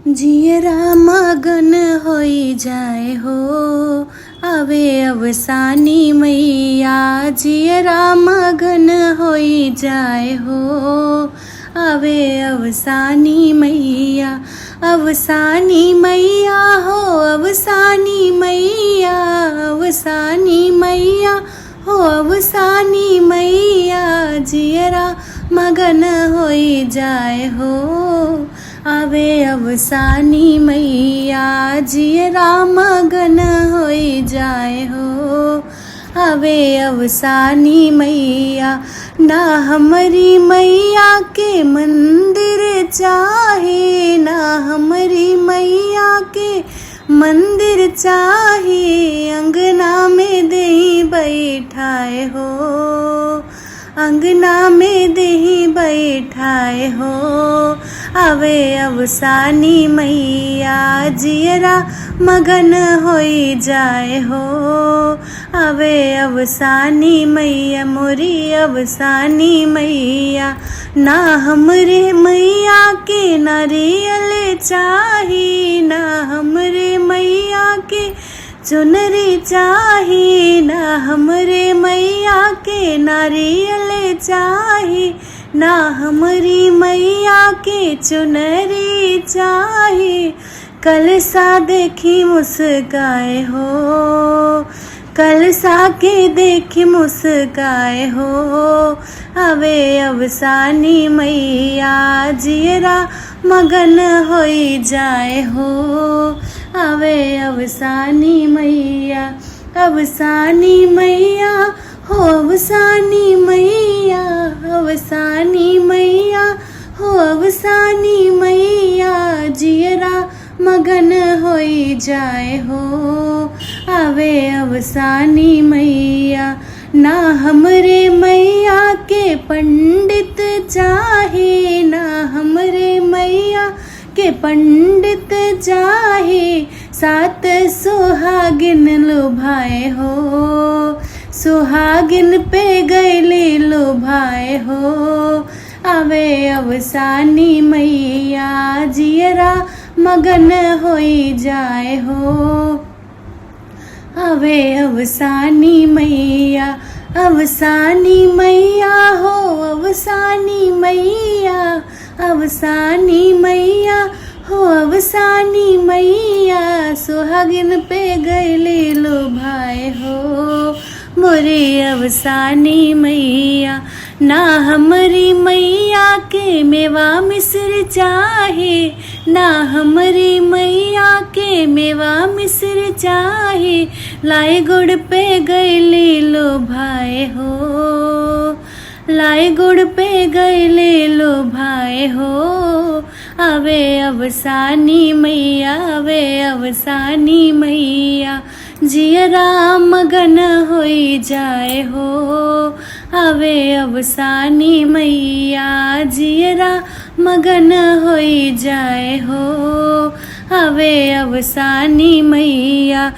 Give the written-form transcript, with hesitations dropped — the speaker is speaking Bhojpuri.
जियरा मगन होई जाए हो, आवे अवसानी मैया। जियरा मगन होई जाए हो, आवे अवसानी मैया। अवसानी मैया हो, अवसानी मैया, अवसानी मैया हो, अवसानी मैया। जियरा मगन होई जाए हो, आवे अवसानी मैया। जियरा मगन होई जाए हो, आवे अवसानी मैया। ना हमारी मैया के मंदिर चाहे, ना हमारी मैया के मंदिर चाहे। अंगना में दही बैठाए हो, अंगना में दही बैठाए हो, आवे अवसानी मैया। जियरा मगन होई जाए हो, आवे अवसानी मैया। मोरी अवसानी मैया। ना हमरे मैया के नारियल चाही, ना हमरे मैया के चुनरी चाही, ना हमरे मैया के नारियल चाही, ना हमारी मैया के चुनरी चाही। कलसा देखी मुस्काए हो, कलसा के देखी मुस्काए हो, आवे अवसानी मैया। जियरा मगन होई जाए हो, आवे अवसानी मैया। अवसानी मैया हो, अवसानी मैया, अवसानी मैया हो, अवसानी मैया। जियरा मगन होई जाए हो, आवे अवसानी मैया। ना हमरे मैया के पंडित चाहे, ना हमरे मैया के पंडित चाहे। सात सुहागिन लुभाए हो, सुहागिन पे गैली लुभाए हो, आवे अवसानी मैया। जियरा मगन होई जाए हो, आवे अवसानी मैया। अवसानी मैया हो, अवसानी मैया, अवसानी मैया हो, अवसानी मैया। सुहागिन पे गैली लुभाए हो, मोरी अवसानी मैया। ना हमारी मैया के मेवा मिश्र चाहे, ना हमारी मैया के मेवा मिश्र चाहे। लाई गुड़ पे गैली लुभाए हो, लाई गुड़ पे गैली लुभाए हो, आवे अवसानी मैया, आवे अवसानी मैया। जियरा मगन होई जाए हो, आवे अवसानी मैया। जियरा मगन होई जाए हो, आवे अवसानी मैया।